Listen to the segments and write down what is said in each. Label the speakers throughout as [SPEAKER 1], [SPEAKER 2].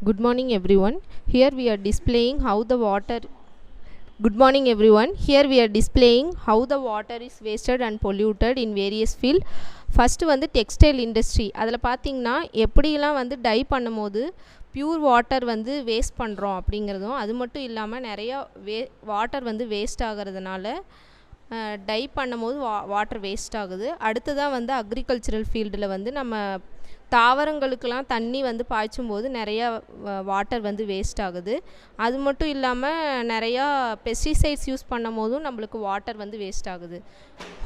[SPEAKER 1] Good morning everyone. Here we are displaying how the water Good morning everyone. Here we are displaying how the water is wasted and polluted in various field. First வந்து textile industry அதில் பார்த்திங்கன்னா எப்படிலாம் வந்து tie பண்ணும்போது pure water வந்து waste பண்ணுறோம் அப்படிங்கிறதும், அது மட்டும் இல்லாமல் நிறையா வாட்டர் வந்து வேஸ்ட் ஆகிறதுனால டை பண்ணும்போது வாட்டர் வேஸ்ட் ஆகுது. அடுத்ததாக வந்து அக்ரிகல்ச்சரல் ஃபீல்டில் வந்து நம்ம தாவரங்களுக்கெல்லாம் தண்ணி வந்து பாய்ச்சும் போது நிறையா வாட்டர் வந்து வேஸ்ட் ஆகுது. அது மட்டும் இல்லாமல் நிறையா பெஸ்டிசைட்ஸ் யூஸ் பண்ணும் போதும் நம்மளுக்கு வாட்டர் வந்து வேஸ்ட் ஆகுது.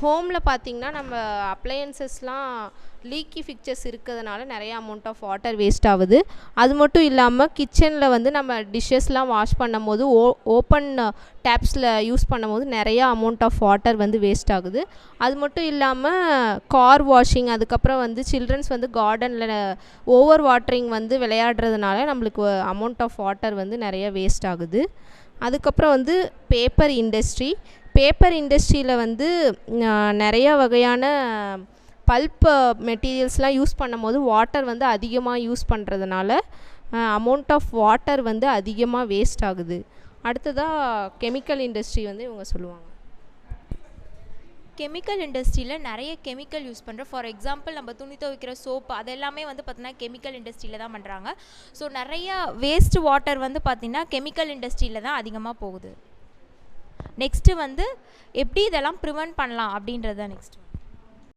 [SPEAKER 1] ஹோமில் பார்த்திங்கன்னா நம்ம அப்ளையன்சஸ்லாம் லீக்கி ஃபிக்சர்ஸ் இருக்கிறதுனால நிறையா அமௌண்ட் ஆஃப் வாட்டர் வேஸ்ட் ஆகுது. அது மட்டும் இல்லாமல் கிச்சனில் வந்து நம்ம டிஷ்ஷஸ்லாம் வாஷ் பண்ணும் போது ஓப்பன் டேப்ஸில் யூஸ் பண்ணும் போது நிறையா அமௌண்ட் ஆஃப் வாட்டர் வந்து வேஸ்ட் ஆகுது. அது மட்டும் இல்லாமல் கார் வாஷிங், அதுக்கப்புறம் வந்து சில்ட்ரன்ஸ் வந்து கார்டனில் ஓவர் வாட்டரிங் வந்து விளையாடுறதுனால நம்மளுக்கு அமௌண்ட் ஆஃப் வாட்டர் வந்து நிறையா வேஸ்ட் ஆகுது. அதுக்கப்புறம் வந்து பேப்பர் இண்டஸ்ட்ரியில் வந்து நிறையா வகையான பல்ப் மெட்டீரியல்ஸ்லாம் யூஸ் பண்ணும் போது வாட்டர் வந்து அதிகமாக யூஸ் பண்ணுறதுனால அமௌண்ட் ஆஃப் வாட்டர் வந்து அதிகமாக வேஸ்ட் ஆகுது. அடுத்ததாக கெமிக்கல் இண்டஸ்ட்ரி வந்து இவங்க சொல்லுவாங்க.
[SPEAKER 2] கெமிக்கல் இண்டஸ்ட்ரியில் நிறைய கெமிக்கல் யூஸ் பண்ணுறோம். ஃபார் எக்ஸாம்பிள் நம்ம துணி துவைக்கிற சோப்பு அதெல்லாமே வந்து பார்த்திங்கன்னா கெமிக்கல் இண்டஸ்ட்ரியில் தான் பண்ணுறாங்க. ஸோ நிறையா வேஸ்ட் வாட்டர் வந்து பார்த்திங்கன்னா கெமிக்கல் இண்டஸ்ட்ரியில் தான் அதிகமாக போகுது. நெக்ஸ்ட்டு வந்து எப்படி இதெல்லாம் ப்ரிவென்ட் பண்ணலாம் அப்படின்றது தான் நெக்ஸ்ட்.